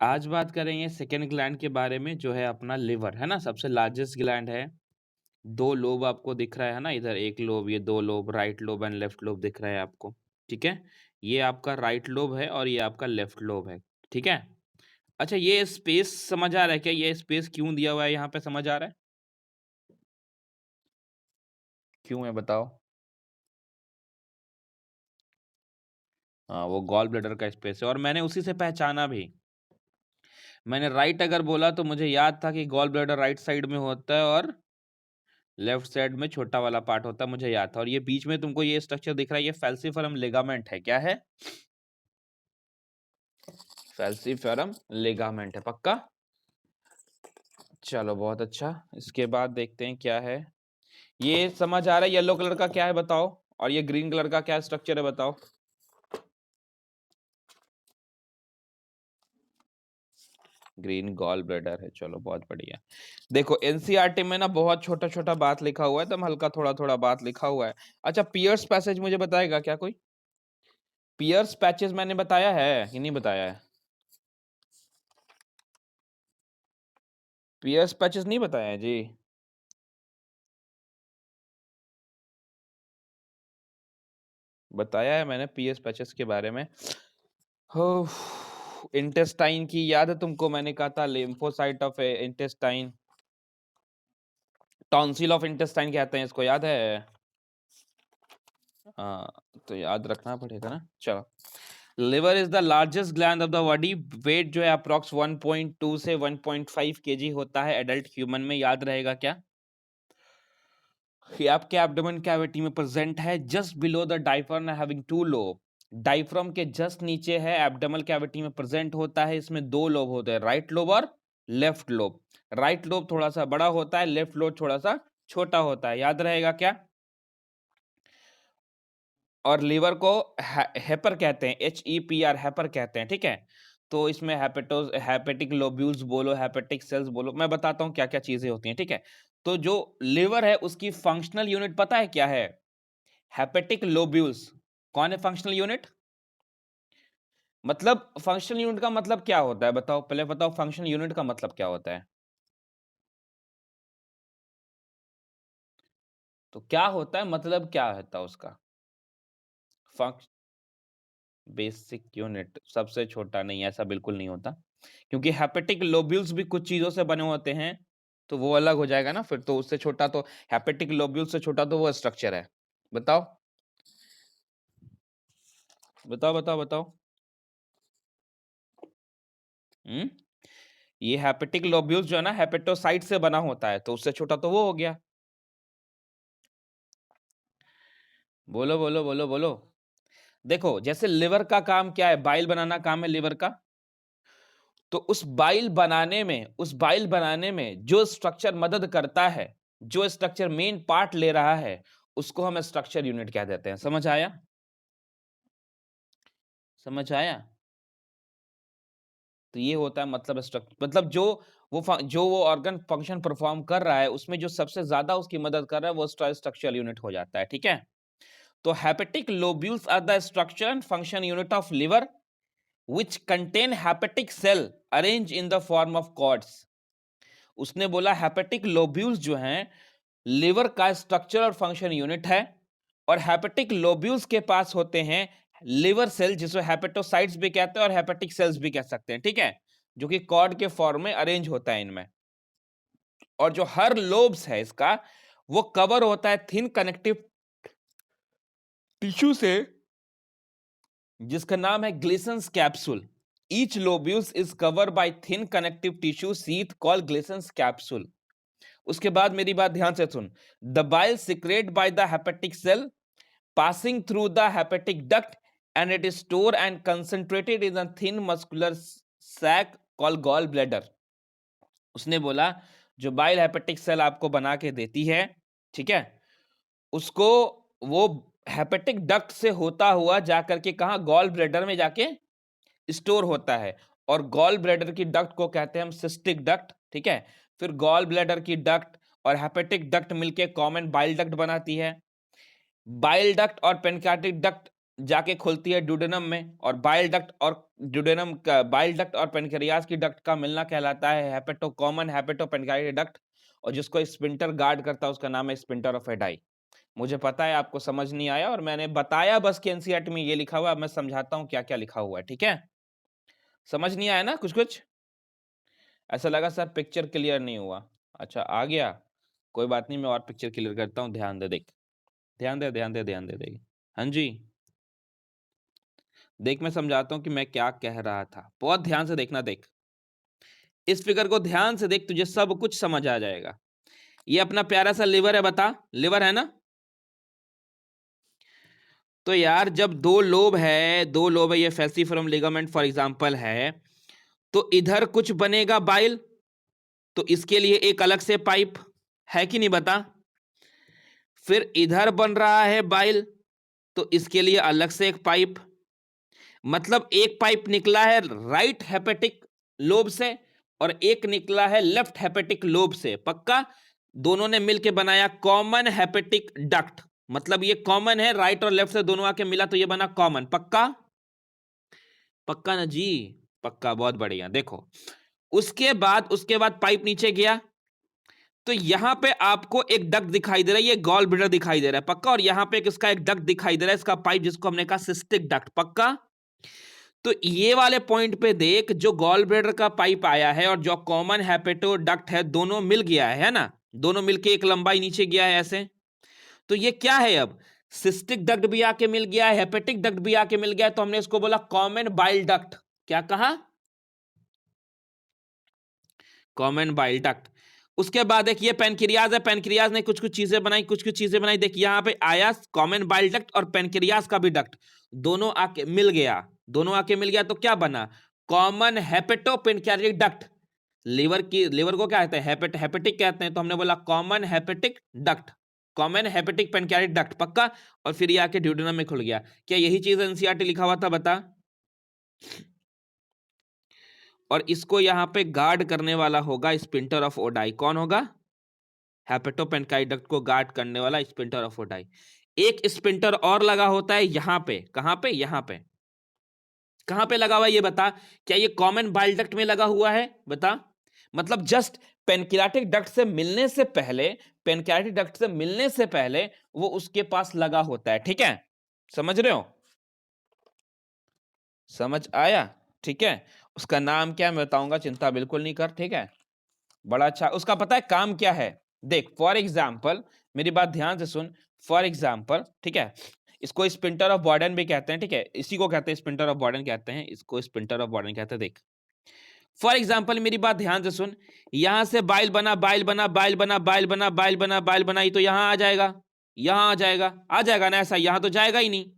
आज बात करेंगे सेकंड ग्लैंड के बारे में, जो है अपना लिवर, है ना? सबसे लार्जेस्ट ग्लैंड है। 2 लोब आपको दिख रहा है ना? इधर 1 लोब, ये 2 lobe, right lobe and left lobe दिख रहा है आपको, ठीक है? ये आपका राइट लोब है और ये आपका लेफ्ट लोब है, ठीक है? अच्छा, ये स्पेस समझ आ रहा है क्या? ये स्पेस क्यों दिया हुआ है यहाँ पे, समझ आ रहा है? क्यों है बताओ? हाँ, वो गॉल ब्लैडर का स्पेस है और मैंने उसी से पहचाना भी। मैंने राइट अगर बोला तो मुझे याद था कि गॉल ब्लैडर राइट साइड में होता है और लेफ्ट साइड में छोटा वाला पार्ट होता है, मुझे याद था। और ये बीच में तुमको ये स्ट्रक्चर दिख रहा है, ये फैल्सिफरम लिगामेंट है। क्या है? फैल्सिफरम लिगामेंट है, पक्का? चलो बहुत अच्छा। इसके बाद देखते हैं क्या है। ये समझ आ रहा है येलो कलर का क्या है बताओ, और ये ग्रीन कलर का क्या स्ट्रक्चर है बताओ। ग्रीन गॉल ब्लैडर है। चलो बहुत बढ़िया। देखो एनसीईआरटी में ना बहुत छोटा छोटा बात लिखा हुआ है, एकदम हल्का थोड़ा थोड़ा बात लिखा हुआ है। अच्छा, पियर्स पैसेज मुझे बताएगा क्या कोई? पियर्स पैचेस मैंने बताया है कि नहीं बताया है? पियर्स पैचेस नहीं बताया है जी। बताया है मैंने पियर्स पैचेस के बारे में। हो, इंटेस्टाइन की याद है तुमको? मैंने कहा था lymphocyte of intestine, tonsil of intestine कहते हैं इसको, याद है? हाँ, तो याद रखना पड़ेगा ना। चलो, liver is the largest gland of the body. Weight जो है अप्रोक्स 1.2 से 1.5 केजी होता है एडल्ट ह्यूमन में। याद रहेगा क्या? ये आपके एब्डोमेन कैविटी में प्रेजेंट है, just below the diaphragm having 2 lobe. Diaphragm के जस्ट नीचे है, एब्डोमेन कैविटी में प्रेजेंट होता है। इसमें 2 लोब होते हैं, राइट लोब और लेफ्ट लोब। राइट लोब थोड़ा सा बड़ा होता है, लेफ्ट लोब थोड़ा सा छोटा होता है। याद रहेगा क्या? और लीवर को हेपर कहते हैं, HEPR, हेपर कहते हैं, ठीक है? तो इसमें हेपेटिक लोब्यूल्स बोलो, हेपेटिक सेल्स बोलो, मैं बताता हूँ क्या क्या चीजें होती हैं, ठीक है? तो जो लिवर है उसकी फंक्शनल यूनिट पता है क्या है? Hepatic lobules. कौन है फंक्शनल यूनिट? मतलब फंक्शनल यूनिट का मतलब क्या होता है बताओ, पहले बताओ फंक्शनल यूनिट का मतलब क्या होता है? तो क्या होता है, मतलब क्या होता है उसका? फंक्शन बेसिक यूनिट सबसे छोटा नहीं, ऐसा बिल्कुल नहीं होता, क्योंकि हेपेटिक लोब्यूल्स भी कुछ चीजों से बने होते हैं, तो वो अलग हो जाएगा ना फिर। तो उससे छोटा तो हेपेटिक लोब्यूल से छोटा तो वो स्ट्रक्चर है। बताओ बताओ बताओ बताओ। हम्म ये हेपेटिक लोब्यूल्स जो है ना, हेपेटोसाइट से बना होता है, तो उससे छोटा तो वो हो गया। बोलो बोलो बोलो बोलो। देखो जैसे लिवर का काम क्या है, बाइल बनाना काम है लिवर का। तो उस बाइल बनाने में जो स्ट्रक्चर मदद करता है, जो स्ट्रक्चर मेन पार्ट ले रहा है, उसको हम स्ट्रक्चर यूनिट कह देते हैं। समझ आया? समझ आया? तो ये होता है मतलब स्ट्रक्चर, मतलब जो वो ऑर्गन फंक्शन परफॉर्म कर रहा है, उसमें जो सबसे ज्यादा उसकी मदद कर रहा है वो स्ट्रक्चरल यूनिट हो जाता है, ठीक है? तो hepatic lobules are the structure and function unit of liver which contain hepatic cell arranged in the form of cords। उसने बोला हेपेटिक लोब्यूल्स जो हैं लिवर का स्ट्रक्चर और फंक्शन यूनिट है, और हेपेटिक लोब्यूल्स के पास होते हैं लिवर सेल, जिसे हेपेटोसाइट्स भी कहते हैं और हेपेटिक सेल्स भी कह सकते हैं, ठीक है? जो कि कॉर्ड के फॉर्म में अरेंज होता है इनमें। और जो हर लोब्स है इसका, वो कवर होता है थिन कनेक्टिव टिश्यू से, जिसका नाम है Glisson's capsule. Each lobules is covered by thin connective tissue sheath called Glisson's capsule. उसके बाद मेरी बात ध्यान से सुन। The bile secrete by the hepatic cell passing through the hepatic duct and it is stored and concentrated in a thin muscular sac called gall bladder। उसने बोला जो बाइल हेपेटिक सेल आपको बना के देती है, ठीक है, उसको वो हेपेटिक डक्ट से होता हुआ जाकर के कहा, गॉल ब्लैडर में जाके स्टोर होता है। और गॉल ब्लैडर की डक्ट को कहते हैं हम सिस्टिक डक्ट, ठीक है? फिर गॉल ब्लैडर की डक्ट और हेपेटिक डक्ट मिलके कॉमन बाइल डक्ट बनाती है। बाइल डक्ट और पेनक्रियाटिक डक्ट जाके खुलती है ड्यूडेनम में, और बाइल डक्ट और ड्यूडेनम का, बाइल डक्ट और पेनक्रियाज की डक्ट का मिलना कहलाता है कॉमन हेपेटोपेनक्रियाटिक डक्ट, और जिसको स्फिंक्टर गार्ड करता है उसका नाम है स्फिंक्टर ऑफ एडाई। मुझे पता है आपको समझ नहीं आया, और मैंने बताया बस कि एनसीईआरटी में ये लिखा हुआ है, अब मैं समझाता हूँ क्या-क्या लिखा हुआ है, ठीक है? समझ नहीं आया ना कुछ-कुछ? ऐसा लगा सर पिक्चर क्लियर नहीं हुआ। अच्छा आ गया? कोई बात नहीं, मैं और पिक्चर क्लियर करता हूँ, ध्यान दे देख। ध्यान दे, ध्यान दे, ध्यान दे देख। हाँ जी। देख मैं समझाता हूँ कि मैं क्या कह रहा था। बहुत ध्यान से देखना देख। इस फिगर को ध्यान से देख, तुझे सब कुछ समझ आ जाएगा। ये अपना प्यारा सा लिवर है, बता, लिवर है ना? तो यार जब दो लोब है, ये फेसिफरम लिगामेंट फॉर एग्जांपल है, तो इधर कुछ बनेगा बाइल, तो इसके लिए एक अलग से पाइप है कि नहीं बता? फिर इधर बन रहा है बाइल, तो इसके लिए अलग से एक पाइप, मतलब एक पाइप निकला है राइट हेपेटिक लोब से और एक निकला है लेफ्ट हेपेटिक लोब से, पक्का? दोनों ने मिलकर बनाया कॉमन हेपेटिक डक्ट, मतलब ये कॉमन है, राइट और लेफ्ट से दोनों आके मिला तो ये बना कॉमन, पक्का? पक्का ना जी? पक्का, बहुत बढ़िया। देखो उसके बाद पाइप नीचे गया, तो यहां पे आपको एक डक्ट दिखाई दे रहा है, ये गॉल ब्लैडर दिखाई दे रहा है, पक्का? और यहां पे इसका एक डक्ट दिखाई दे रहा है, इसका पाइप, जिसको हमने कहा सिस्टिक डक्ट, पक्का? तो ये वाले पॉइंट पे देख, जो गॉल ब्लैडर का पाइप आया है और जो कॉमन हेपेटो डक्ट है, दोनों मिल गया है ना? दोनों मिलके एक लंबाई नीचे गया है ऐसे। तो ये क्या है अब? सिस्टिक डक्ट भी आके मिल गया है, हेपेटिक डक्ट भी आके मिल गया है, तो हमने इसको बोला कॉमन बाइल डक्ट। क्या कहा? Common bile duct. उसके बाद एक ये पेनक्रियाज है, पेनक्रियाज ने कुछ कुछ चीजें बनाई, कुछ कुछ चीजें बनाई, देख यहां पे आया कॉमन बाइल डक्ट और पेनक्रियाज का भी डक्ट, दोनों आके मिल गया, दोनों आके मिल गया, तो क्या बना? Common hepato pancreatic duct. Liver को क्या कहते हैं? हेपेटिक कहते हैं, तो हमने बोला common hepatic duct, common hepatic pancreatic duct, पक्का? और फिर ये आके ड्यूडेनम में खुल गया। क्या यही चीज एनसीईआरटी लिखा हुआ था, बता? और इसको यहां पे गार्ड करने वाला होगा स्पिंटर ऑफ ओडाई। कौन होगा? हेपेटोपेनकाइडक्ट को गार्ड करने वाला स्पिंटर ऑफ ओडाई। एक स्पिंटर और लगा होता है यहां पे, कहां पे? यहां पे। कहां पे लगा हुआ है ये बता? क्या ये कॉमन बाइल डक्ट में लगा हुआ है, बता? मतलब जस्ट पेनक्रियाटिक डक्ट से मिलने से पहले, पेनक्रियाटिक डक्ट से मिलने से पहले वो उसके पास लगा होता है, ठीक है? समझ रहे हो? समझ आया? ठीक है। उसका नाम क्या मैं बताऊंगा, चिंता बिल्कुल नहीं कर, ठीक है? बड़ा अच्छा। उसका पता है काम क्या है? देख फॉर एग्जाम्पल, मेरी बात ध्यान से सुन। फॉर एग्जाम्पल, ठीक है, इसको स्पिंटर ऑफ बॉर्डन भी कहते हैं, ठीक है? इसी को कहते हैं स्पिंटर ऑफ बॉर्डन कहते हैं, इसको स्पिंटर ऑफ बॉर्डन कहते हैं। देख फॉर एग्जाम्पल, मेरी बात ध्यान से सुन, यहां से बाइल बना, बाइल बना, बाइल बना, बाइल बना, बाइल बना, बाइल बनाई, तो यहां आ जाएगा, यहां आ जाएगा ना? ऐसा यहां तो जाएगा ही नहीं।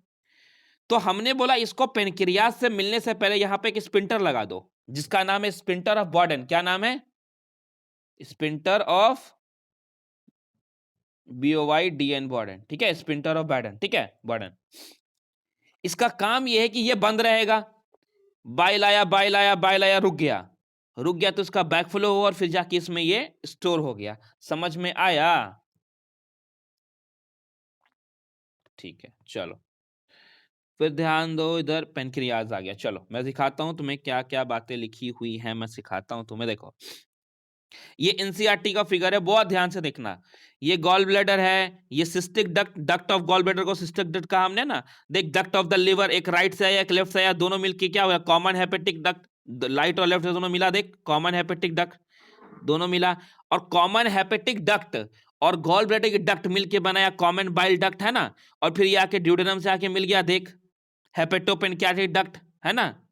तो हमने बोला इसको पेनक्रियाज से मिलने से पहले यहां पे एक स्पिंटर लगा दो, जिसका नाम है स्पिंटर ऑफ बॉर्डन। क्या नाम है? स्पिंटर ऑफ BOYDN बॉर्डन, ठीक है? स्पिंटर ऑफ बॉर्डन, ठीक है? बॉर्डन। इसका काम यह है कि यह बंद रहेगा, बाइल आया, बाइल आया, बाइल आया, रुक गया, रुक गया, तो इसका बैकफ्लो हो और फिर जाके इसमें ये स्टोर हो गया। समझ में आया? ठीक है, चलो फिर ध्यान दो, इधर पेनक्रियाज आ गया। चलो मैं दिखाता हूं तुम्हें क्या क्या बातें लिखी हुई हैं, मैं सिखाता हूं तुम्हें। देखो ये एनसीईआरटी का फिगर है, बहुत ध्यान से देखना। ये गॉल ब्लैडर है, ये cystic duct, duct of gall bladder को सिस्टिक डक्ट कहा हमने ना। देख डक्ट ऑफ द लिवर, एक राइट से आया, एक लेफ्ट से आया, दोनों मिलके क्या हुआ? Common hepatic duct. राइट और लेफ्ट से दोनों मिला, देख कॉमन हेपेटिक डक्ट, दोनों मिला। और कॉमन हेपेटिक डक्ट और गॉल ब्लैडर की डक्ट मिलके बनाया कॉमन बाइल डक्ट, है ना? और फिर ये आके ड्यूडेनम से आके मिल गया, देख हेपेटोपेनक्रियाटिक डक्ट, है ना?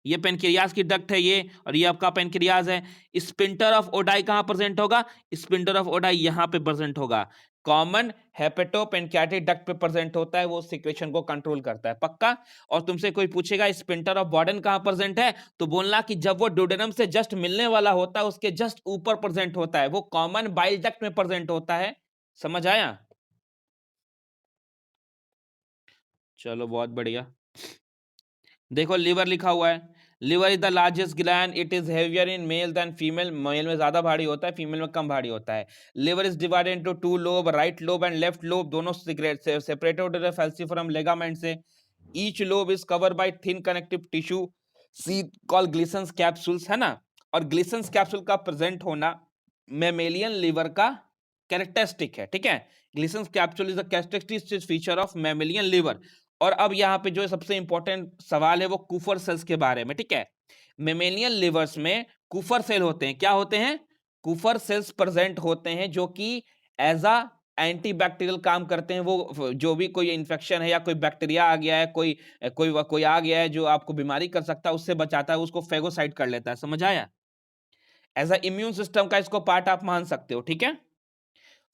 ये पेनक्रियाज की डक्ट है ये, और ये आपका पेनक्रियाज है। स्पिंटर ऑफ ओडाई कहां प्रेजेंट होगा? स्पिंटर ऑफ ओडाई यहां पे प्रेजेंट होगा, कॉमन हेपेटोपेनक्रियाटिक डक्ट पे प्रेजेंट होता है, वो सिक्रेशन को कंट्रोल करता है, पक्का? और तुमसे कोई पूछेगा स्पिंटर ऑफ बॉर्डन कहां प्रेजेंट है, तो बोलना कि जब वो ड्यूडेनम से जस्ट मिलने वाला होता है उसके जस्ट ऊपर प्रेजेंट होता है, वो कॉमन बाइल डक्ट में प्रेजेंट होता है। समझ आया? चलो बहुत बढ़िया। देखो लिवर लिखा हुआ है, liver is the largest gland, it is heavier in male than female, male में ज्यादा भारी होता है, फीमेल में कम भारी होता है। Liver is divided into two lobe, right lobe and left lobe, दोनों सेपरेटेड होते हैं फेल्सिफरम लिगामेंट से। Each lobe is covered by thin connective tissue sheath called Glisson's capsules, है ना। और ग्लिसन्स कैप्सूल का प्रेजेंट होना मैमेलियन लिवर का कैरेक्टरिस्टिक है, ठीक है। Glisson's capsule is a characteristic feature of mammalian liver. और अब यहाँ पे जो सबसे इंपॉर्टेंट सवाल है वो कूफर सेल्स के बारे में, ठीक है। मैमेलियन लिवर्स में कूफर सेल होते हैं, क्या होते हैं? कूफर सेल्स प्रेजेंट होते हैं, जो कि एज अ एंटीबैक्टीरियल काम करते हैं। वो जो भी कोई इन्फेक्शन है या कोई बैक्टीरिया आ गया है, कोई कोई कोई आ गया है जो आपको बीमारी कर सकता है, उससे बचाता है, उसको फेगोसाइट कर लेता है, समझ आया। एज अ इम्यून सिस्टम का इसको पार्ट आप मान सकते हो, ठीक है।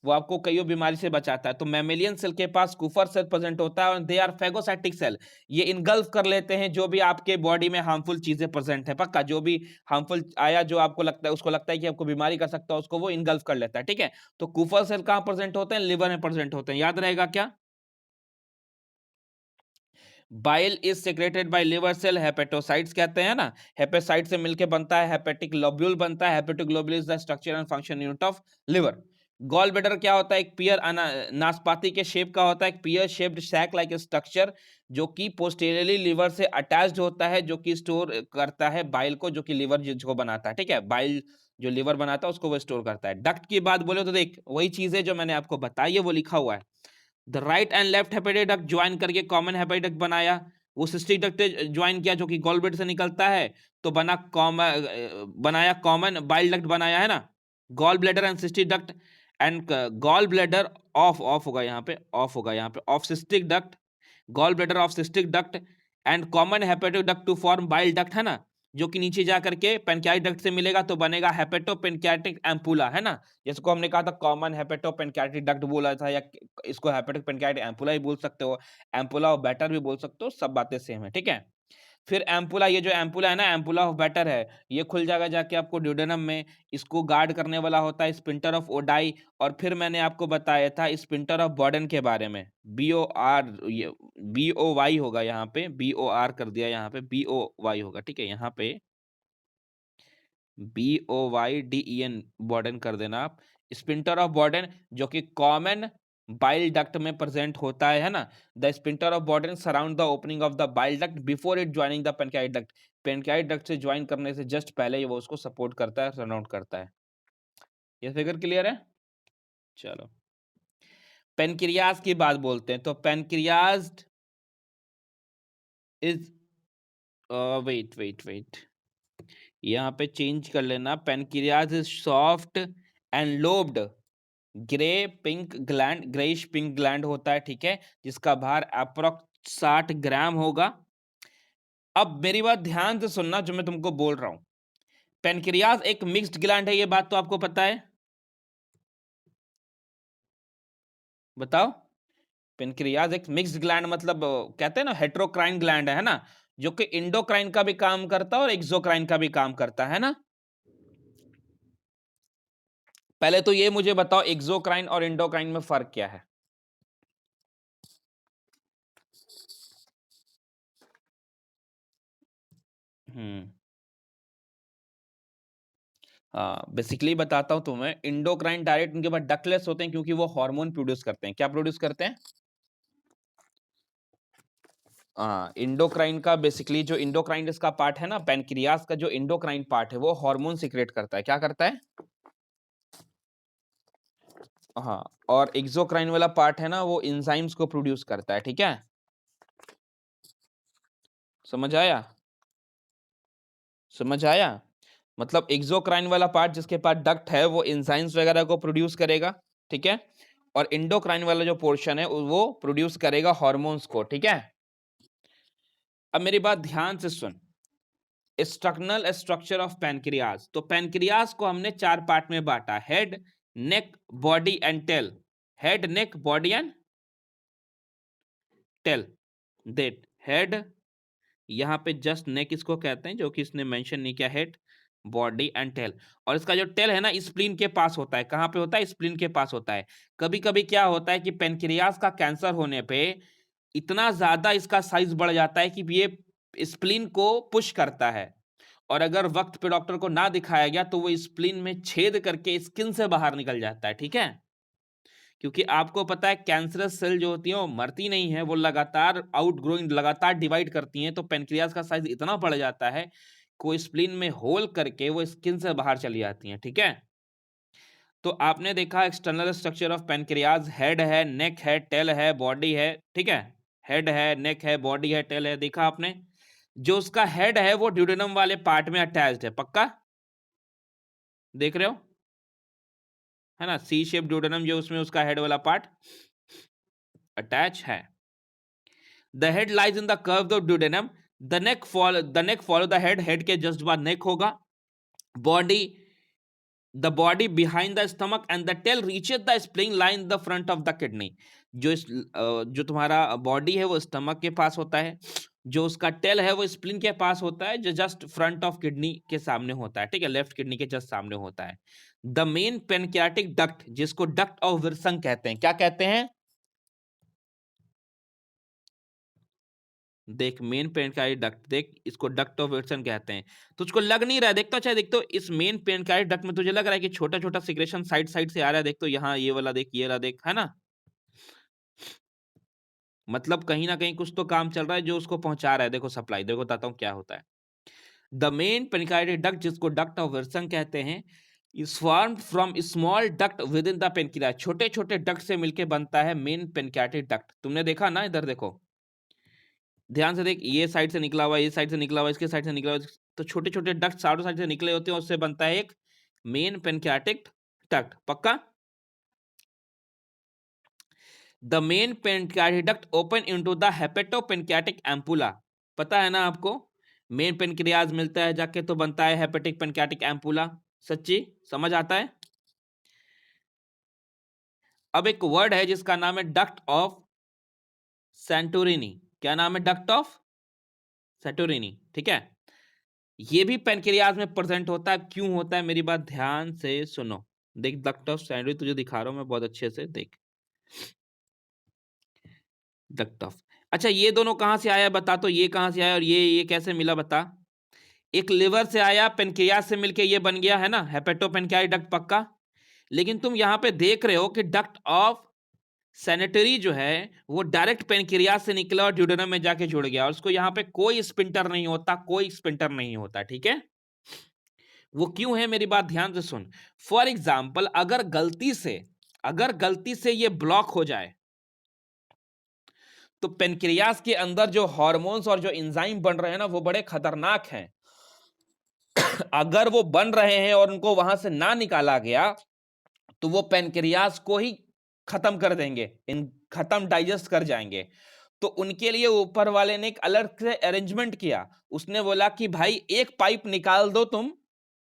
वो आपको कई बीमारी से बचाता है। तो मैमेलियन सेल के पास कूफर सेल प्रेजेंट होता है और दे आर फेगोसाइटिक सेल। ये इनगल्फ कर लेते हैं जो भी आपके बॉडी में हार्मफुल चीजें प्रेजेंट है, पक्का जो भी हार्मफुल आया, जो आपको लगता है, उसको लगता है कि आपको बीमारी कर सकता है, उसको वो इनगल्फ कर लेता है, ठीक है। तो कूफर सेल कहां प्रेजेंट होते हैं? लिवर में प्रेजेंट होते हैं, याद रहेगा क्या? Bile is secreted by liver cell, hepatocytes कहते हैं ना। हेपेसाइट से मिलके बनता है हेपेटिक लोब्यूल बनता है। Hepatic lobule is the structure and function unit of liver. Gall bladder क्या होता है? एक पियर नाशपाती के शेप का होता है, एक pear shaped sac like structure, जो कि पोस्टेरियरली लिवर से अटैच्ड होता है, जो कि स्टोर करता है बाइल को, जो कि लिवर जिसको बनाता है, ठीक है। बाइल जो लिवर बनाता है उसको वो स्टोर करता है। डक्ट की बात बोले तो देख, वही चीजें जो मैंने आपको बताई है वो लिखा हुआ है। The right and left hepatic duct join करके कॉमन हेपेटिक डक्ट बनाया। वो सिस्टिक डक्ट ज्वाइन किया जो कि गॉल ब्लैडर से निकलता है, तो बना कॉमन, बनाया कॉमन बाइल डक्ट बनाया, है ना। Gall bladder and cystic duct and gall bladder of of होगा यहाँ पे, ऑफ होगा यहाँ पे, of cystic duct, gall bladder of cystic duct and common hepatic duct to form bile duct, है ना। जो कि नीचे जा करके पेनक्रियाटिक डक्ट से मिलेगा तो बनेगा हेपेटो पेनक्रियाटिक एम्पुला, है ना। जिसको हमने कहा था कॉमन हेपेटो पेनक्रियाटिक डक्ट बोला था, या इसको हेपेटिक पेनक्रियाटिक एम्पुला ही बोल सकते हो, एम्पुला ऑफ बैटर भी बोल सकते हो, सब बातें सेम है, ठीक है। फिर एम्पुला, ये जो एम्पुला है ना, एम्पुला ऑफ बैटर है, ये खुल जाएगा जाके आपको ड्यूडेनम में। इसको गार्ड करने वाला होता है स्पिंटर ऑफ ओडाई। और फिर मैंने आपको बताया था स्पिंटर ऑफ बॉर्डन के बारे में, BOR, ये BOY होगा यहाँ पे, BOR कर दिया यहाँ पे, BOY होगा, ठीक है। यहाँ पे BOYDEN बॉर्डन कर देना आप। स्पिंटर ऑफ बॉर्डन जो कि कॉमन बाइल डक्ट में प्रेजेंट होता है ना। The sphincter of Boyden surround the opening of the bile duct before it joining the pancreatic duct. Pancreatic duct से ज्वाइन करने से जस्ट पहले ही वो उसको सपोर्ट करता है, सराउंड करता है। ये फिगर क्लियर है? चलो, पेनक्रियाज की बात बोलते हैं। तो pancreas is, wait wait wait, यहाँ पे चेंज कर लेना। Pancreas is soft and lobed grey pink gland, greyish pink gland होता है, ठीक है, जिसका भार अप्रोक्स 60 ग्राम होगा। अब मेरी बात ध्यान से सुनना जो मैं तुमको बोल रहा हूं। पेनक्रियाज एक मिक्स्ड ग्लैंड है, ये बात तो आपको पता है, बताओ। पेनक्रियाज एक मिक्स्ड ग्लैंड मतलब कहते हैं ना हेट्रोक्राइन ग्लैंड है ना, जो कि इंडोक्राइन का भी काम करता है और एक्सोक्राइन का भी काम करता है ना। पहले तो ये मुझे बताओ एक्सोक्राइन और इंडोक्राइन में फर्क क्या है? हम्म, हाँ, बेसिकली बताता हूं तुम्हें। इंडोक्राइन डायरेक्ट उनके पास डक्टलेस होते हैं क्योंकि वो हार्मोन प्रोड्यूस करते हैं। क्या प्रोड्यूस करते हैं? हाँ, इंडोक्राइन का बेसिकली जो इंडोक्राइन इसका पार्ट है ना, पैनक्रियास का जो इंडोक्राइन पार्ट है वो हार्मोन सिक्रेट करता है। क्या करता है? हाँ, और एक्सोक्राइन वाला पार्ट है ना, वो एंजाइम्स को प्रोड्यूस करता है, ठीक है। समझ आया? समझ आया? मतलब एक्सोक्राइन वाला पार्ट जिसके पास डक्ट है वो एंजाइम्स वगैरह को प्रोड्यूस करेगा, ठीक है। और इंडोक्राइन वाला जो पोर्शन है वो प्रोड्यूस करेगा हार्मोन्स को, ठीक है। अब मेरी बात ध्यान से सुन। Structural structure of pancreas. तो पैनक्रियाज को हमने 4 पार्ट में बांटा, head, neck, body and tail. Head, neck, body and tail. That head, यहाँ पे जस्ट नेक इसको कहते हैं, जो कि इसने मेंशन नहीं किया, हेड, बॉडी एंड टेल। और इसका जो टेल है ना, स्प्लीन के पास होता है। कहाँ पे होता है? स्प्लीन के पास होता है। कभी कभी क्या होता है कि पेनक्रियाज का कैंसर होने पे इतना ज्यादा इसका साइज बढ़ जाता है कि ये स्प्लीन को पुश करता है, और अगर वक्त पे डॉक्टर को ना दिखाया गया तो वो स्प्लीन में छेद करके स्किन से बाहर निकल जाता है, ठीक है। क्योंकि आपको पता है कैंसरस सेल जो होती है वो मरती नहीं है, वो लगातार आउटग्रोइंग, लगातार डिवाइड करती हैं, तो पेनक्रियाज का साइज इतना बढ़ जाता है कोई स्प्लीन में होल करके वो स्किन से बाहर चली जाती हैं, ठीक है। तो आपने देखा external structure of pancreas, head है, नेक है, टेल है, बॉडी है, ठीक है। हेड है, नेक है, बॉडी है, टेल है, देखा आपने। जो उसका हेड है वो ड्यूडेनम वाले पार्ट में अटैच्ड है, पक्का देख रहे हो, है ना, सी शेप ड्यूडेनम जो उसमें उसका हेड वाला पार्ट अटैच है। The head lies in the curve of duodenum, the neck follow the head के जस्ट बाद नेक होगा। Body, the body behind the stomach and the tail reaches the spleen line the front of the kidney. जो तुम्हारा body है वो stomach के पास होता है, जो उसका टेल है वो स्प्लिन के पास होता है, जो जस्ट फ्रंट ऑफ किडनी के सामने होता है, ठीक है, लेफ्ट किडनी के जस्ट सामने होता है। द मेन पेनक्रियाटिक डक्ट, जिसको डक्ट ऑफ विल्सन कहते हैं, क्या कहते हैं, देख मेन पेनक्रियाटिक डक्ट, देख इसको डक्ट ऑफ विल्सन कहते हैं। तुझको लग नहीं रहा है, देखता चाहे देख, तो इस मेन पेनक्रियाटिक डक्ट में तुझे लग रहा है कि छोटा छोटा सिक्रेशन साइड साइड से आ रहा है, देख तो यहाँ ये वाला देख, ये रहा देख, है ना, मतलब कहीं ना कहीं कुछ तो काम चल रहा है जो उसको पहुंचा रहा है, देखो सप्लाई, देखो बताता हूँ क्या होता है। द मेन पेनक्रियाटिक डक्ट, जिसको डक्ट ऑफ विल्सन कहते हैं, is formed from small duct with in the pancreas, छोटे छोटे डक्ट से मिलकर बनता है मेन पेनक्रियाटिक डक्ट। तुमने देखा ना, इधर देखो ध्यान से देख, ये साइड से निकला हुआ, ये साइड से निकला हुआ, इसके साइड से निकला हुआ, तो छोटे छोटे डक्ट चारों साइड से निकले होते हैं, उससे बनता है एक मेन पेनक्रियाटिक डक्ट, पक्का। The main pancreatic duct open into the hepatopancreatic ampulla, पता है ना आपको, मेन पेनक्रियाज मिलता है जाके तो बनता है हेपेटिक पेनक्रियाटिक एम्पुला, सच्ची समझ आता है। अब एक वर्ड है जिसका नाम है डक्ट ऑफ सेंटोरिनी, क्या नाम है, डक्ट ऑफ सेंटोरिनी, ठीक है। ये भी पेनक्रियाज में प्रेजेंट होता है, क्यों होता है, मेरी बात ध्यान से सुनो। देख डक्ट ऑफ सेंटोरिनी तुझे दिखा रहा हूं मैं बहुत अच्छे से, देख डक्ट ऑफ, अच्छा ये दोनों कहां से आया बता, तो ये कहां से आया और ये कैसे मिला बता। एक लिवर से आया, पेनक्रियाज से मिलके ये बन गया, है ना, हेपेटोपेनक्रियाटिक डक्ट, पक्का। लेकिन तुम यहां पे देख रहे हो कि डक्ट ऑफ सैनिटरी जो है वो डायरेक्ट पेनक्रियाज से निकला और ड्यूडेनम में जाके जुड़ गया, और उसको यहाँ पे कोई स्पिंटर नहीं होता, कोई स्पिंटर नहीं होता, ठीक है। वो क्यों है, मेरी बात ध्यान से सुन। फॉर एग्जाम्पल अगर गलती से ये ब्लॉक हो जाए, तो पेनक्रियाज के अंदर जो हार्मोन्स और जो एंजाइम बन रहे हैं ना वो बड़े खतरनाक हैं। अगर वो बन रहे हैं और उनको वहां से ना निकाला गया तो वो पेनक्रियाज को ही खत्म कर देंगे, इन खत्म डाइजेस्ट कर जाएंगे। तो उनके लिए ऊपर वाले ने एक अलग से अरेंजमेंट किया, उसने बोला कि भाई एक पाइप निकाल दो तुम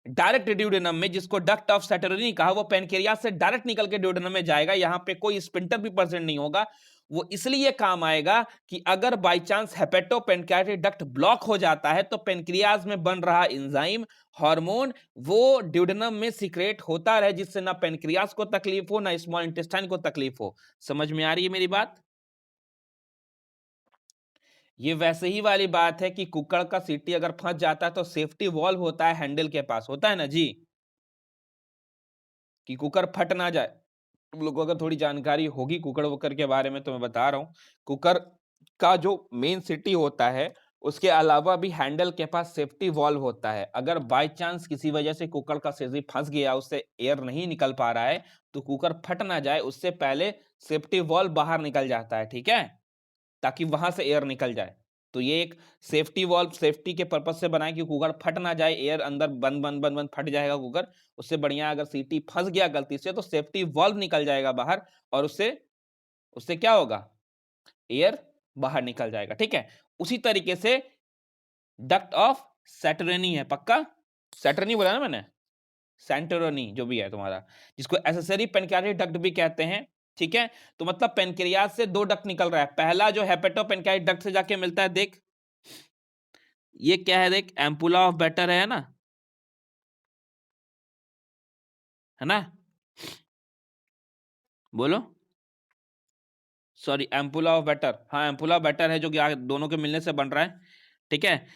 डायरेक्ट ड्यूडेनम में, जिसको डक्ट ऑफ सैटर्नी कहा, वो पेनक्रियाज से डायरेक्ट निकल के ड्यूडेनम में जाएगा, यहां पे कोई स्पिंटर भी प्रेजेंट नहीं होगा। वो इसलिए काम आएगा कि अगर by chance hepato pancreatic duct block हो जाता है तो पेनक्रियाज में बन रहा एंजाइम, हार्मोन, वो ड्यूडेनम में सीक्रेट होता रहे, जिससे ना पेनक्रियाज को तकलीफ हो ना स्मॉल इंटेस्टाइन को तकलीफ हो। समझ में आ रही है मेरी बात। ये वैसे ही वाली बात है कि कुकर का सीटी अगर फंस जाता है तो सेफ्टी वॉल्व होता है हैंडल के पास, होता है ना जी, कि कुकर फट ना जाए। तुम लोगों को अगर थोड़ी जानकारी होगी कुकर वुकर के बारे में तो मैं बता रहा हूँ, कुकर का जो मेन सीटी होता है उसके अलावा भी हैंडल के पास सेफ्टी वॉल्व होता है। अगर बाय चांस किसी वजह से कुकर का सीटी फंस गया, उससे एयर नहीं निकल पा रहा है, तो कुकर फट ना जाए उससे पहले सेफ्टी वॉल्व बाहर निकल जाता है, ठीक है, ताकि वहां से एयर निकल जाए। तो ये एक सेफ्टी वॉल्व सेफ्टी के पर्पज से बनाए कि कुकर फट ना जाए, एयर अंदर बंद बंद बंद बंद फट जाएगा कुकर। उससे बढ़िया अगर सीटी फंस गया गलती से तो सेफ्टी वॉल्व निकल जाएगा बाहर, और उससे उससे क्या होगा, एयर बाहर निकल जाएगा, ठीक है। उसी तरीके से डक्ट ऑफ सैटर्नी है, पक्का, सैटर्नी बोला ना मैंने, सेंटरोनी जो भी है तुम्हारा, जिसको एसेसरी पेनक्रियाटिक डक्ट भी कहते हैं, ठीक है। तो मतलब पेनक्रियाज से दो डक्ट निकल रहा है, पहला जो हेपेटो पेनक्रियाटिक डक्ट से जाके मिलता है, देख ये क्या है, देख एम्पुला ऑफ बेटर है ना, है ना, बोलो, सॉरी एम्पुला ऑफ बेटर, हाँ एम्पुला बेटर है जो कि दोनों के मिलने से बन रहा है, ठीक है।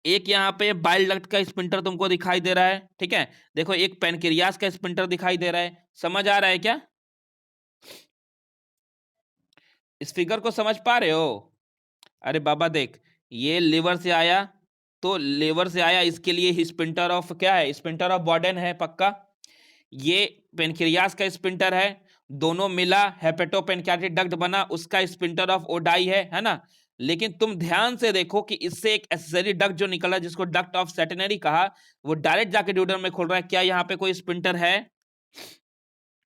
एक यहाँ पे बाइल डक्ट का स्पिंटर तुमको दिखाई दे रहा है, ठीक है। देखो एक पेनक्रियाज का स्पिंटर दिखाई दे रहा है, समझ आ रहा है क्या, इस फिगर को समझ पा रहे हो? अरे बाबा देख, ये लीवर से आया, तो लीवर से आया, इसके लिए ही स्पिंटर ऑफ क्या है, स्पिंटर ऑफ बॉर्डन है पक्का। ये पेनक्रियास का स्पिंटर है, दोनों मिला हेपेटो पेनक्रियाटिक डक्ट बना, उसका स्पिंटर ऑफ ओडाई है ना। लेकिन तुम ध्यान से देखो कि इससे एक एक्सेसरी डक्ट जो निकला, जिसको डक्ट ऑफ सेटेनरी कहा, वो डायरेक्ट जाके ड्यूडेनम में खोल रहा है। क्या यहाँ पे कोई स्पिंटर है?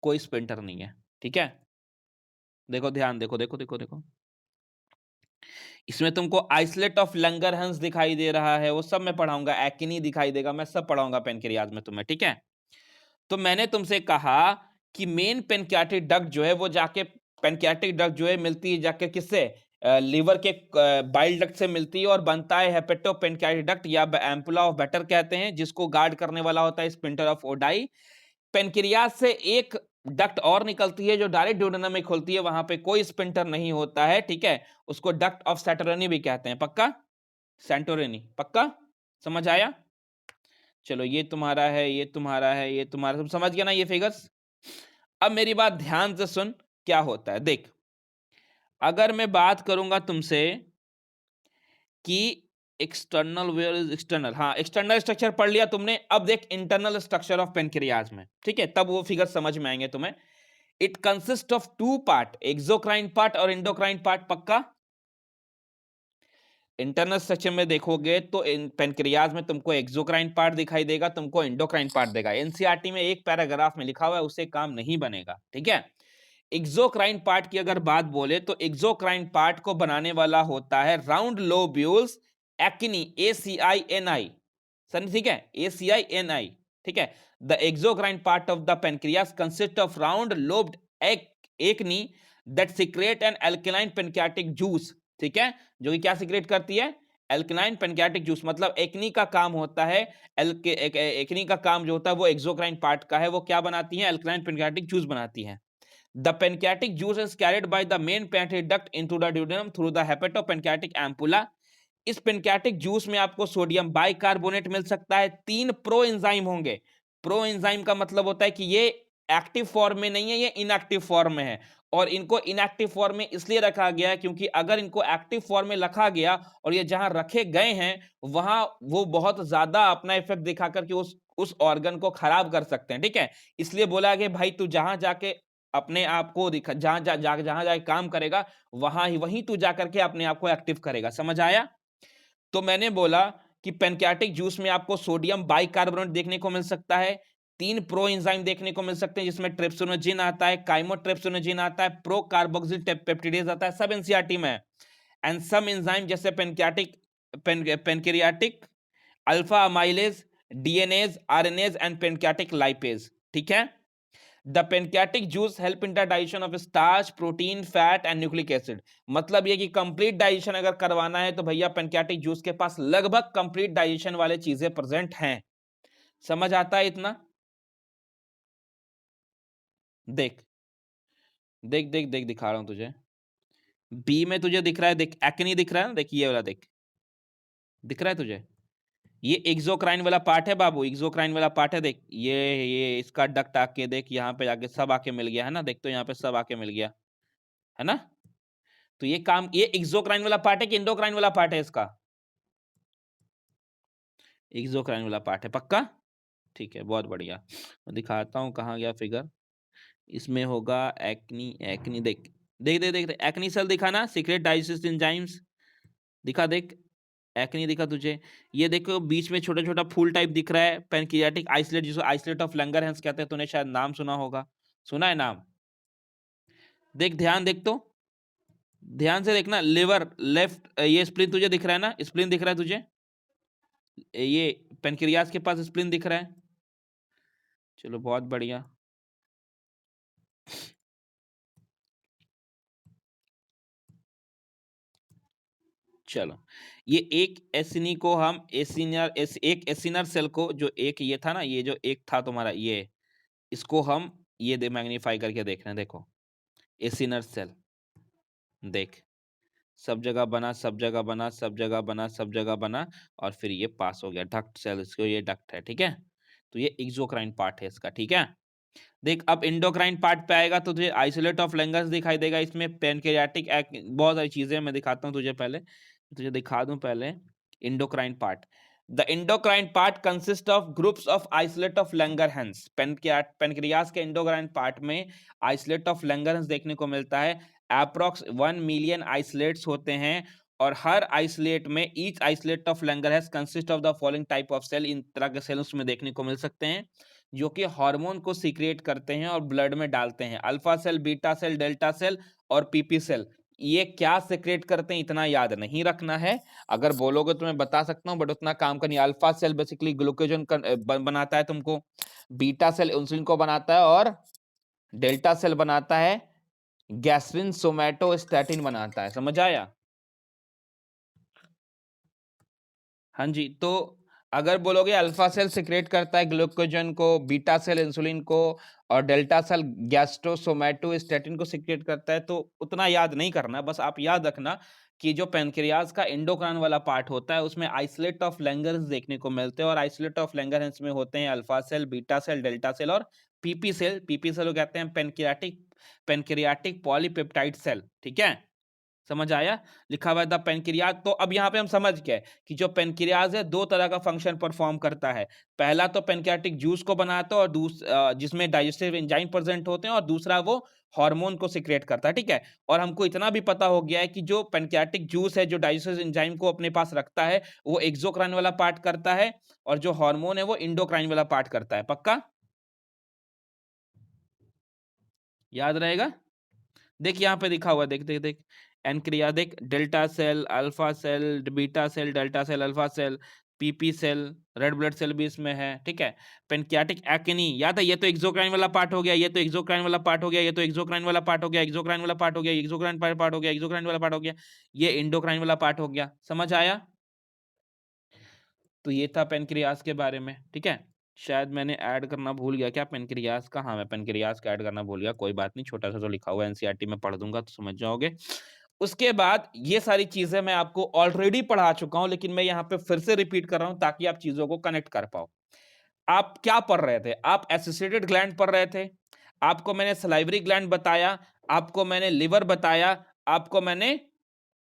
कोई स्पिंटर नहीं है, ठीक है। देखो ध्यान, देखो देखो देखो देखो, इसमें तुमको आइसलेट ऑफ लंगरहंस दिखाई दे रहा है, वो सब मैं पढ़ाऊंगा, एक्नी दिखाई देगा, मैं सब पढ़ाऊंगा पेनक्रियाज में तुम्हें, ठीक है। तो मैंने तुमसे कहा कि मेन पेनक्रियाटिक डक्ट जो है वो जाके, पेनक्रियाटिक डक्ट जो है मिलती है जाके किससे, लीवर के बाइल डक्ट से मिलती है, और बनता है हेपेटो पेनक्रियाटिक डक्ट या एम्पुला ऑफ बेटर कहते हैं, जिसको गार्ड करने वाला होता है स्पिंटर ऑफ ओडाई। पेनक्रियाज से एक डक्ट और निकलती है जो डायरेक्ट ड्यूडेनम में खुलती है, वहां पे कोई स्पिंटर नहीं होता है, ठीक है। उसको डक्ट ऑफ सैटोरेनी भी कहते हैं, पक्का? सैंटोरेनी, पक्का? समझ आया? चलो, ये तुम्हारा है, ये तुम्हारा है, ये तुम्हारा, सब समझ गया ना ये फिगर्स? अब मेरी बात ध्यान से सुन, क्या होता है देख। अगर मैं बात करूंगा तुमसे कि एक्सटर्नल, वेयर इज एक्सटर्नल, हाँ एक्सटर्नल स्ट्रक्चर पढ़ लिया तुमने, अब देख इंटरनल स्ट्रक्चर ऑफ पेनक्रियाज में, ठीक है, तब वो फिगर समझ में आएंगे तुम्हें। It consist of two part, exocrine part और एंडोक्राइन पार्ट, पक्का? इंटरनल स्ट्रक्चर में देखोगे तो पेनक्रियाज में तुमको एक्सोक्राइन पार्ट दिखाई देगा, तुमको एंडोक्राइन पार्ट देगा। एनसीईआरटी में एक पैराग्राफ में लिखा हुआ है, उससे काम नहीं बनेगा, ठीक है। एक्सोक्राइन पार्ट की अगर बात बोले तो एक्सोक्राइन पार्ट को बनाने वाला होता है round lobules acini, ACINI, sir ठीक है, ACINI, ठीक है। The exocrine part of the pancreas consist of round lobed acini that secrete an alkaline pancreatic juice, ठीक है, जो कि क्या सिक्रेट करती है, एल्कलाइन पेनक्रियाटिक जूस। मतलब एक्नी का काम होता है, एक्नी का काम जो होता है वो एक्सोक्राइन पार्ट का है, वो क्या बनाती है, एल्कलाइन पेनक्रियाटिक जूस बनाती है। The pancreatic juice is carried by the main pancreatic duct into the duodenum through the hepatopancreatic ampulla. इस पेनक्रियाटिक जूस में आपको सोडियम बाइकार्बोनेट मिल सकता है, 3 प्रो एंजाइम होंगे। प्रो एंजाइम का मतलब होता है कि ये एक्टिव फॉर्म में नहीं है, ये इनएक्टिव फॉर्म में है, और इनको इनएक्टिव फॉर्म में इसलिए रखा गया है क्योंकि अगर इनको एक्टिव फॉर्म में रखा गया और ये जहां रखे गए हैं वहां वो बहुत ज्यादा अपना इफेक्ट दिखा करके उस ऑर्गन को खराब कर सकते हैं, ठीक है। इसलिए बोला गया भाई तू जहां जाके अपने आप को दिखा, जहां जहां जाके काम करेगा वहां ही, वहीं तू जाकर के अपने आप को एक्टिव करेगा, समझ आया? तो मैंने बोला कि पेनक्रियाटिक जूस में आपको सोडियम बाइकार्बोनेट देखने को मिल सकता है, 3 प्रो एंजाइम देखने को मिल सकते हैं, जिसमें ट्रिप्सिनोजिन आता है, काइमोट्रिप्सिनोजिन आता है, प्रो कार्बोक्सिल पेप्टिडेज आता है, सब एनसीईआरटी में है। एंड सम एंजाइम जैसे pancreatic alpha amylase, DNAs, RNase and pancreatic lipase, ठीक है। The pancreatic juice help in the digestion of starch, protein, fat and nucleic acid. मतलब ये कि कंप्लीट डाइजेशन अगर करवाना है तो भैया पेनक्रियाटिक जूस के पास लगभग कंप्लीट डाइजेशन वाले चीजें प्रेजेंट हैं। समझ आता है इतना? देख देख देख देख, दिखा रहा हूं तुझे। बी में तुझे दिख रहा है, देख एक्नी दिख रहा है ना, देख ये वाला, देख दिख रहा है तुझे, ये एक्सोक्राइन वाला पार्ट है बाबू, एक्सोक्राइन वाला पार्ट है, देख ये इसका डक्ट आके देख, यहाँ पे जाके सब आके मिल गया है ना, देख तो यहाँ पे सब आके मिल गया है ना। तो ये काम, ये एक्सोक्राइन वाला पार्ट है कि एंडोक्राइन वाला पार्ट है इसका? एक्सोक्राइन वाला पार्ट है, पक्का? ठीक है, बहुत बढ़िया। मैं दिखाता हूँ कहाँ गया फिगर। इसमें होगा एक्नी, एक्नी देख देख देख देख, एक्नी सेल दिखा ना, सीक्रेट डाइजेस्ट एंजाइम्स दिखा, देख एक्नी दिखा तुझे। ये देखो बीच में छोटा छोटा फूल टाइप दिख रहा है, पैनक्रियाटिक आइसलेट, जिसको आइसलेट ऑफ लंगरहैंस कहते हैं, तूने शायद नाम सुना होगा, सुना है नाम? देख ध्यान देख तो, ध्यान से देखना, लिवर लेफ्ट, ये स्प्लीन तुझे दिख रहा है ना, स्प्लीन दिख रहा है तुझे, ये पेनक्रियास के पास स्प्लीन दिख रहा है। चलो बहुत बढ़िया। चलो, ये एक एसिनी को हम एक एसिनर सेल को, जो एक ये था ना, ये जो एक था तुम्हारा ये, इसको हम ये मैग्नीफाई करके देख रहे हैं, देखो एसिनर सेल, देख सब जगह बना, सब जगह बना, सब जगह बना, सब जगह बना, और फिर ये पास हो गया डक्ट सेल, इसको ये डक्ट है, ठीक है। तो ये एक्सोक्राइन पार्ट है इसका, ठीक है। देख अब इंडोक्राइन पार्ट पे आएगा तो तुझे आइसोलेट ऑफ लैंगर्स दिखाई देगा, इसमें पैनक्रियाटिक बहुत सारी चीजें मैं दिखाता हूँ तुझे, पहले तुझे दिखा दूं पहले endocrine part. The endocrine part consist of groups of isolate of Langerhans. Pancreas के इंडोक्राइन पार्ट में आइसोलेट ऑफ लैंगरहैंस देखने को मिलता है। अप्रॉक्स 1 मिलियन आइसोलेट्स होते हैं और हर आइसोलेट में each isolate of Langerhans consist of the following type of cell. इन तरह के सेल उसमें देखने को मिल सकते हैं जो कि हार्मोन को सीक्रेट करते हैं और ब्लड में डालते हैं। Alpha cell, beta cell, delta cell और पीपी सेल, ये क्या सीक्रेट करते हैं इतना याद नहीं रखना है। अगर बोलोगे तो मैं बता सकता हूं बट उतना काम का नहीं। अल्फा सेल बेसिकली ग्लूकोजन बनाता है तुमको, बीटा सेल इंसुलिन को बनाता है और डेल्टा सेल बनाता है गैस्ट्रिन सोमैटोस्टैटिन बनाता है। समझ आया? हाँ जी, तो अगर बोलोगे अल्फा सेल सिक्रेट करता है ग्लूकोजन को, बीटा सेल इंसुलिन को और डेल्टा सेल गैस्ट्रोसोमैटोस्टैटिन को सिक्रेट करता है, तो उतना याद नहीं करना। बस आप याद रखना कि जो पेनक्रियाज का एंडोक्राइन वाला पार्ट होता है उसमें आइसोलेट ऑफ लैंगरहैंस देखने को मिलते हैं और आइसोलेट ऑफ लैंगरहैंस में होते हैं alpha cell, beta cell, delta cell और पीपी सेल। पीपी सेल को कहते हैं पेनक्रियाटिक पॉलीपेप्टाइड सेल। ठीक है, समझ आया? लिखा हुआ है द पेनक्रियाज। तो अब यहाँ पे हम समझ गए कि जो पेनक्रियाज है दो तरह का फंक्शन परफॉर्म करता है। पहला तो पेनक्रियाटिक जूस को बनाता है और जिसमें डाइजेस्टिव एंजाइम प्रेजेंट होते हैं, और दूसरा वो हार्मोन को सिक्रेट करता है। ठीक है, और हमको इतना भी पता हो गया है कि जो पेनक्रियाटिक जूस है जो डाइजेस्टिव एंजाइम को अपने पास रखता है वो एक्सोक्राइन वाला पार्ट करता है और जो हार्मोन है वो इंडोक्राइन वाला पार्ट करता है। पक्का याद रहेगा? देख यहाँ पे लिखा हुआ, देख देख देख एनक्रिया, देख delta cell, alpha cell, beta cell, delta cell, alpha cell, PP cell, red blood cell भी इसमें है। ठीक है, पेनक्रियाटिक एक्नी याद है, ये तो एक्सोक्राइन वाला पार्ट हो गया, ये तो एक्सोक्राइन वाला पार्ट हो गया, ये तो एक्सोक्राइन वाला पार्ट हो गया, एक्सोक्राइन वाला पार्ट हो गया, एक्सोक्राइन पार्ट हो गया, एक्सोक्राइन वाला पार्ट हो गया, ये इंडोक्राइन वाला पार्ट हो गया। समझ आया? तो ये था पेनक्रियास के बारे में। ठीक है, शायद मैंने ऐड करना भूल गया क्या पेनक्रियास का? हाँ, मैं पेनक्रियास का ऐड करना भूल गया, कोई बात नहीं, छोटा सा तो लिखा हुआ है, एनसीईआरटी में पढ़ दूंगा तो समझ जाओगे। उसके बाद ये सारी चीजें मैं आपको ऑलरेडी पढ़ा चुका हूं, लेकिन मैं यहाँ पे फिर से रिपीट कर रहा हूं ताकि आप चीजों को कनेक्ट कर पाओ। आप क्या पढ़ रहे थे? आप एसोसिएटेड ग्लैंड पढ़ रहे थे, आपको मैंने सलाइवरी ग्लैंड बताया, आपको मैंने लिवर बताया, आपको मैंने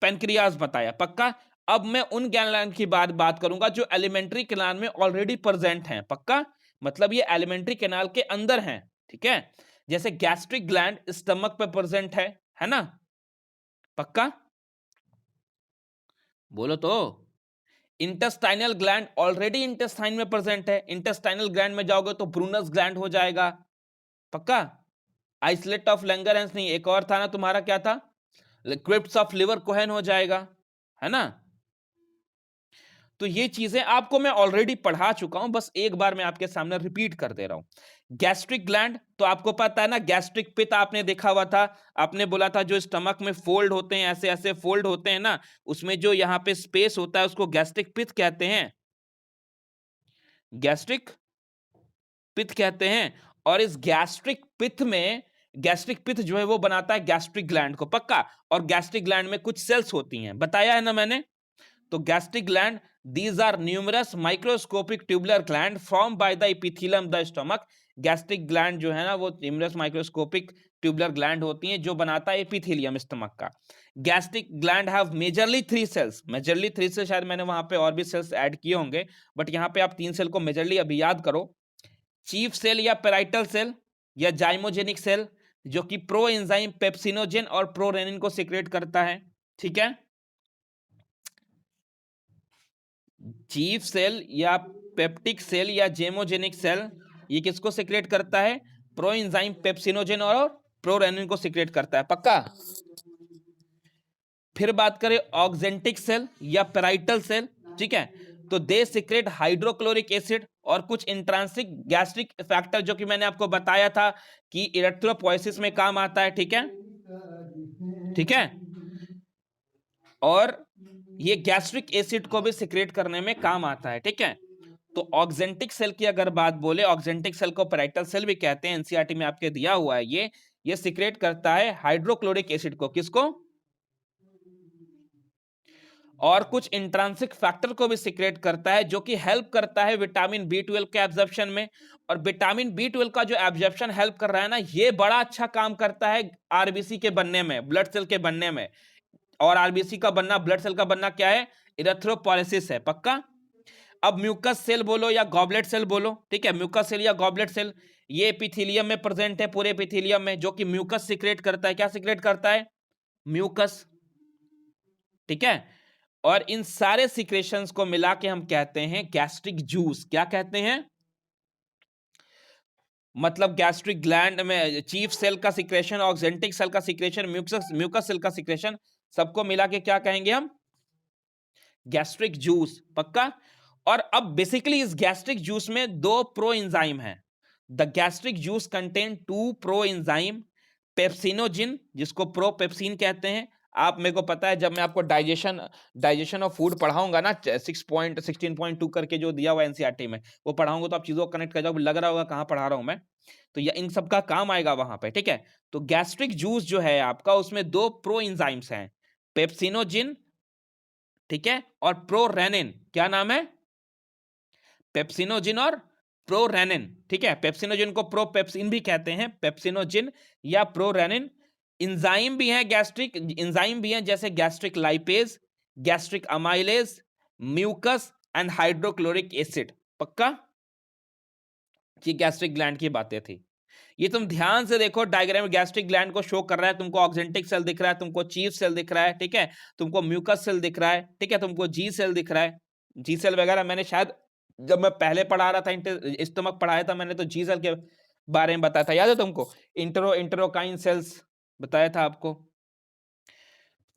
पेनक्रियास बताया। पक्का? अब मैं उन ग्लैंड की बात करूंगा जो एलिमेंट्री कैनाल में ऑलरेडी प्रेजेंट हैं। पक्का? मतलब ये एलिमेंट्री कैनाल के अंदर हैं। ठीक है, जैसे गैस्ट्रिक ग्लैंड स्टमक पे प्रेजेंट है ना? पक्का बोलो तो। इंटेस्टाइनल ग्लैंड ऑलरेडी इंटेस्टाइन में प्रेजेंट है, इंटेस्टाइनल ग्लैंड में जाओगे तो ब्रूनस ग्लैंड हो जाएगा। पक्का? आइसलेट ऑफ लैंगरहैंस नहीं, एक और था ना तुम्हारा, क्या था? क्रिप्ट्स ऑफ लिवर कोहेन हो जाएगा, है ना? तो ये चीजें आपको मैं ऑलरेडी पढ़ा चुका हूं, बस एक बार मैं आपके सामने रिपीट कर दे रहा हूं। गैस्ट्रिक ग्लैंड तो आपको पता है ना, गैस्ट्रिक पित्त आपने देखा हुआ था, आपने बोला था जो स्टमक में फोल्ड होते हैं, ऐसे ऐसे फोल्ड होते हैं ना, उसमें जो यहाँ पे स्पेस होता है उसको गैस्ट्रिक पित्त कहते हैं, गैस्ट्रिक पित्त कहते हैं। और इस गैस्ट्रिक पित्त जो है वो बनाता है गैस्ट्रिक ग्लैंड को। पक्का? और गैस्ट्रिक ग्लैंड में कुछ सेल्स होती हैं, बताया है ना मैंने। तो gastric gland, these are numerous microscopic tubular gland formed by the epithelium of the stomach। Gastric gland जो है ना वो न्यूमरस माइक्रोस्कोपिक ट्यूबुलर ग्लैंड होती हैं जो बनाता है एपिथेलियम स्टमक का। Gastric gland have majorly 3 cells, majorly 3 cell, शायद मैंने वहां पे और भी सेल्स ऐड किए होंगे बट यहाँ पे आप 3 सेल को मेजरली अभी याद करो। चीफ सेल या पेराइटल सेल या जाइमोजेनिक सेल जो कि प्रो एंजाइम पेप्सिनोजेन और प्रो रेनिन को सिक्रेट करता है। ठीक है, चीफ सेल या पेप्टिक सेल या जेमोजेनिक सेल ये किसको सिक्रेट करता है? प्रो एंजाइम पेप्सिनोजेन और प्रो रेनिन को सिक्रेट करता है। पक्का? फिर बात करें ऑक्जेंटिक सेल या पेराइटल सेल, ठीक है, तो दे सिक्रेट हाइड्रोक्लोरिक एसिड और कुछ इंट्रांसिक गैस्ट्रिक फैक्टर जो कि मैंने आपको बताया था कि इरेक्ट्रोपोएसिस में काम आता है। ठीक है, ठीक है, और ये गैस्ट्रिक एसिड को भी सिक्रेट करने में काम आता है। ठीक है, तो ऑक्जेंटिक सेल की अगर बात बोले, ऑक्जेंटिक सेल को पेराइटल सेल भी कहते हैं, एनसीईआरटी में आपके दिया हुआ है ये सिक्रेट करता है हाइड्रोक्लोरिक एसिड को। किसको? और कुछ इंट्रांसिक फैक्टर को भी सिक्रेट करता है जो कि हेल्प करता है विटामिन बी 12 के एब्जॉर्प्शन में। और विटामिन बी 12 का जो एब्जॉर्प्शन हेल्प कर रहा है ना, ये बड़ा अच्छा काम करता है आरबीसी के बनने में, ब्लड सेल के बनने में। और आरबीसी का बनना, ब्लड सेल का बनना क्या है? इरेथ्रोपोयेसिस है। पक्का? अब म्यूकस सेल बोलो या गॉबलेट सेल बोलो, ठीक है, म्यूकस सेल या गॉबलेट सेल, ये एपिथेलियम में प्रेजेंट है, पूरे एपिथेलियम में, जो कि म्यूकस सिक्रेट करता है। क्या सिक्रेट करता है? म्यूकस। ठीक है। और इन सारे सिक्रेशंस को मिला के हम कहते हैं गैस्ट्रिक जूस। क्या कहते हैं? मतलब गैस्ट्रिक ग्लैंड में चीफ सेल का सिक्रेशन, ऑक्जेंटिक सेल का सिक्रेशन, म्यूकस सेल का सिक्रेशन, सबको मिला के क्या कहेंगे हम? Gastric juice. पक्का? और अब बेसिकली इस गैस्ट्रिक जूस में दो प्रो एंजाइम है। The gastric juice contain two pro enzyme, pepsinogen, जिसको प्रोपेप्सिन कहते हैं। आप, मेरे को पता है, जब मैं आपको डाइजेशन ऑफ फूड पढ़ाऊंगा ना, 6.16.2 करके जो दिया हुआ एनसीईआरटी में, वो पढ़ाऊंगा तो आप चीजों को कनेक्ट कर जाओगे, लग रहा होगा कहां पढ़ा रहा हूं मैं। तो ये इन सब का काम आएगा वहां पे, ठीक है। तो गैस्ट्रिक जूस जो है आपका, उसमें दो प्रो एंजाइम्स हैं, पेप्सिनोजिन, ठीक है, और प्रोरेनिन। क्या नाम है? पेप्सिनोजिन और प्रोरेनिन, ठीक है। पेप्सिनोजिन को प्रोपेप्सिन भी कहते हैं, पेप्सिनोजिन या प्रोरेनिन। इंजाइम भी है, गैस्ट्रिक इंजाइम भी है, जैसे gastric lipase, gastric amylase, mucus and hydrochloric acid. पक्का? ये गैस्ट्रिक ग्लैंड की बातें थी। ये तुम ध्यान से देखो, डायग्राम में गैस्ट्रिक ग्लैंड को शो कर रहा है, तुमको ऑक्जेंटिक सेल दिख रहा है, तुमको चीफ सेल दिख रहा है, ठीक है, तुमको म्यूकस सेल दिख रहा है, ठीक है, तुमको जी सेल दिख रहा है। जी सेल वगैरह मैंने शायद जब मैं पहले पढ़ा रहा था, स्टमक पढ़ाया था मैंने, तो जी सेल के बारे में बताया था, याद है तुमको? इंटरोकाइन सेल्स बताया था आपको।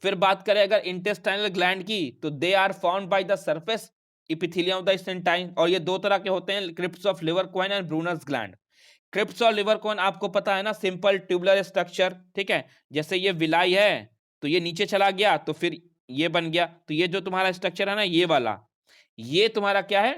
फिर बात करें अगर इंटेस्टाइनल ग्लैंड की, तो they are found by the surface epithelium of the intestine, और ये दो तरह के होते हैं, crypts of Lieberkuhn and Brunner's gland. Crypts और लिवर कोन आपको पता है ना, सिंपल ट्यूबुलर स्ट्रक्चर, ठीक है। जैसे ये विलाई है, तो ये नीचे चला गया तो फिर ये बन गया, तो ये जो तुम्हारा स्ट्रक्चर है ना, ये वाला, ये तुम्हारा क्या है?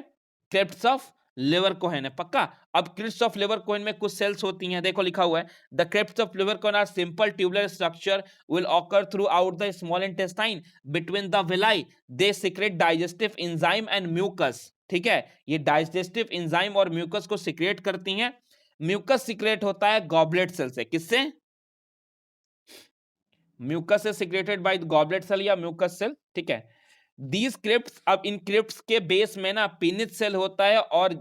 क्रिप्स ऑफ लिवर कोहेन है। पक्का? अब क्रिप्स ऑफ लिवर कोहेन में कुछ सेल्स होती हैं, देखो लिखा हुआ है, the crypts of Lieberkuhn are simple tubular structure will occur throughout the small intestine between the villi, they secrete digestive enzyme and mucus. ठीक है, ये डाइजेस्टिव एंजाइम और म्यूकस को सीक्रेट करती हैं। म्यूकस सीक्रेट होता है goblet cell से। किससे? म्यूकस से सीक्रेटेड बाय गॉबलेट सेल या म्यूकस सेल, ठीक है। दीज क्रिप्ट्स, अब इन क्रिप्ट्स के बेस में ना पेनिस सेल होता है और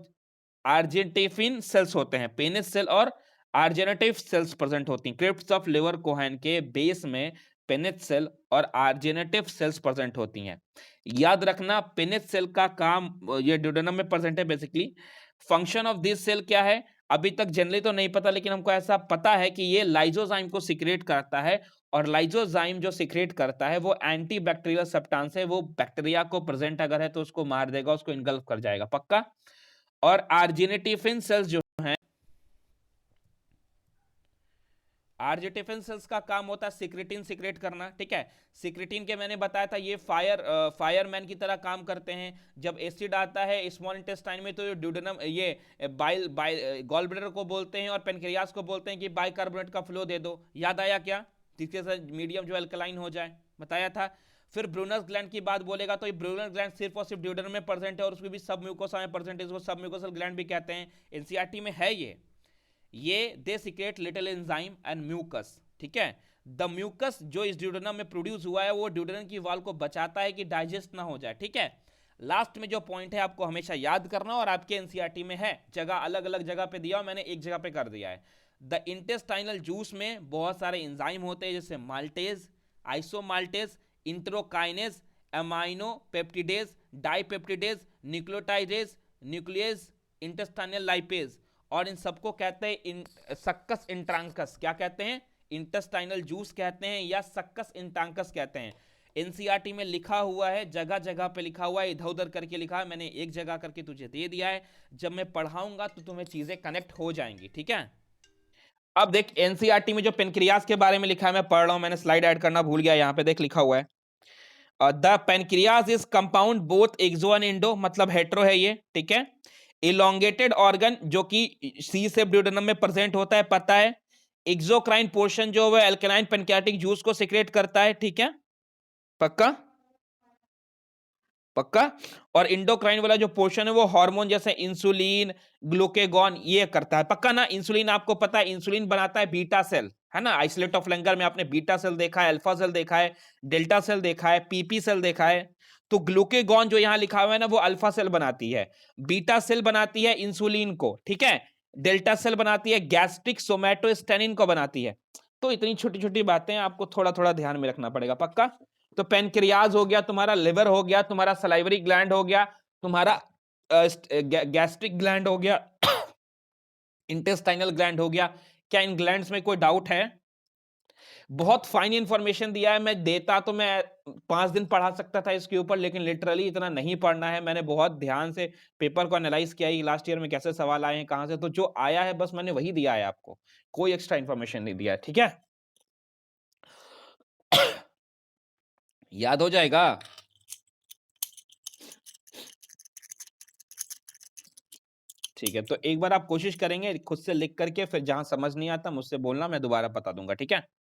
आर्जेंटिफिन सेल्स होते हैं। पेनिस सेल और आर्जेनेटिव सेल्स प्रेजेंट होती हैं। क्रिप्ट्स ऑफ लिवर कोहेन के बेस में पेनिस सेल और आर्जेनेटिव सेल्स प्रेजेंट होती हैं। याद रखना, पेनिस सेल का काम, ये ड्यूडेनम में प्रेजेंट है basically. Function of this cell क्या है अभी तक जनरली तो नहीं पता, लेकिन हमको ऐसा पता है कि ये लाइजोजाइम को सीक्रेट करता है, और लाइजोजाइम जो सीक्रेट करता है वो एंटी बैक्टीरियल सब्सटेंस है, वो बैक्टीरिया को प्रेजेंट अगर है तो उसको मार देगा, उसको इनगल्फ कर जाएगा। पक्का? और आर्जिनेटिफिन सेल्स जो हैं, आर्जिनेटिफिन सेल्स का काम होता है सिक्रेटिन सीक्रेट करना, ठीक है। सिक्रेटिन के मैंने बताया था ये फायरमैन की तरह काम करते हैं। जब एसिड आता है स्मॉल इंटेस्टाइन में, तो ड्यूडेनम, ये बाइल गॉल ब्लैडर को बोलते हैं और पेनक्रियास को बोलते हैं कि बाइकार्बोनेट का फ्लो दे दो। याद आया क्या? जिसके साथ मीडियम जो अल्कलाइन हो जाए, बताया था। फिर ब्रूनस ग्लैंड की बात बोलेगा तो ये ब्रूनस ग्लैंड सिर्फ और सिर्फ ड्यूडेनम में प्रेजेंट है, और उसमें भी सब म्यूकोसा में प्रेजेंट है, इसको सब म्यूकोसल ग्लैंड भी कहते हैं। एनसीईआरटी में है ये they secrete little enzyme and mucus, ठीक है। द म्यूकस जो इस ड्यूडेनम में प्रोड्यूस हुआ है, वो ड्यूडेनम की वॉल को बचाता है कि डाइजेस्ट ना हो जाए, ठीक है। लास्ट में जो पॉइंट है आपको हमेशा याद करना, और आपके एनसीईआरटी में है, जगह अलग अलग जगह पे दिया, मैंने एक जगह पे कर दिया है। द इंटेस्टाइनल जूस में बहुत सारे एंजाइम होते हैं, जैसे maltase, isomaltase, enterokinase, amino peptidase, dipeptidase, nucleotidase, nucleus, intestinal lipase, और इन सबको कहते हैं सक्कस इंट्रांकस। क्या कहते हैं? इंटेस्टाइनल जूस कहते हैं या सक्कस इंट्रांकस कहते हैं। एनसीईआरटी में लिखा हुआ है, जगह जगह पे लिखा हुआ है, इधर उधर करके लिखा है, मैंने एक जगह करके तुझे दे दिया है। जब मैं पढ़ाऊंगा तो तुम्हें चीजें कनेक्ट हो जाएंगी, ठीक है। अब देख, एनसीईआरटी में जो पेनक्रियास के बारे में लिखा है, मैं पढ़ रहा हूं, मैंने स्लाइड ऐड करना भूल गया, यहां पे देख लिखा हुआ है, the pancreas is compound both exo and endo, मतलब हेट्रो है ये, ठीक है। इलोंगेटेड ऑर्गन जो कि सी से ड्यूडेनम में प्रेजेंट होता है, पता है। एक्सोक्राइन पोर्शन जो है अल्कलाइन पैनक्रियाटिक जूस को सीक्रेट करता है, ठीक है। पक्का? पक्का? और एंडोक्राइन वाला जो पोर्शन है वो हार्मोन जैसे इंसुलिन, ग्लूकागॉन ये करता है। पक्का ना? इंसुलिन आपको पता है इंसुलिन बनाता है बीटा सेल, है ना? आइसोलेट ऑफ लैंगर में आपने बीटा सेल देखा है, अल्फा सेल देखा है, डेल्टा सेल देखा है, पीपी सेल देखा है। तो ग्लूकागॉन जो यहाँ लिखा हुआ है ना वो अल्फा सेल बनाती है। बीटा सेल बनाती है इंसुलिन को, ठीक है? डेल्टा सेल बनाती है गैस्ट्रिक सोमैटोस्टेनिन को बनाती है। तो इतनी छोटी-छोटी बातें आपको थोड़ा-थोड़ा ध्यान में रखना पड़ेगा। पक्का? तो पैनक्रियाज हो गया, तुम्हारा लिवर हो गया, तुम्हारा सलाइवरी ग्लैंड हो गया, तुम्हारा गैस्ट्रिक ग्लैंड हो गया, इंटेस्टाइनल ग्लैंड हो गया। क्या इन ग्लैंड्स में कोई डाउट है? बहुत फाइन इंफॉर्मेशन दिया है। मैं देता तो मैं 5 दिन पढ़ा सकता था इसके ऊपर, लेकिन लिटरली इतना नहीं पढ़ना है। मैंने बहुत ध्यान से पेपर को एनालाइज किया है, लास्ट ईयर में कैसे सवाल आए हैं, कहां से, तो जो आया है बस मैंने वही दिया है आपको, कोई एक्स्ट्रा इंफॉर्मेशन नहीं दिया है। ठीक है? याद हो जाएगा। ठीक है, तो एक बार आप कोशिश करेंगे खुद से लिख करके, फिर जहां समझ नहीं आता मुझसे बोलना, मैं दोबारा बता दूंगा। ठीक है?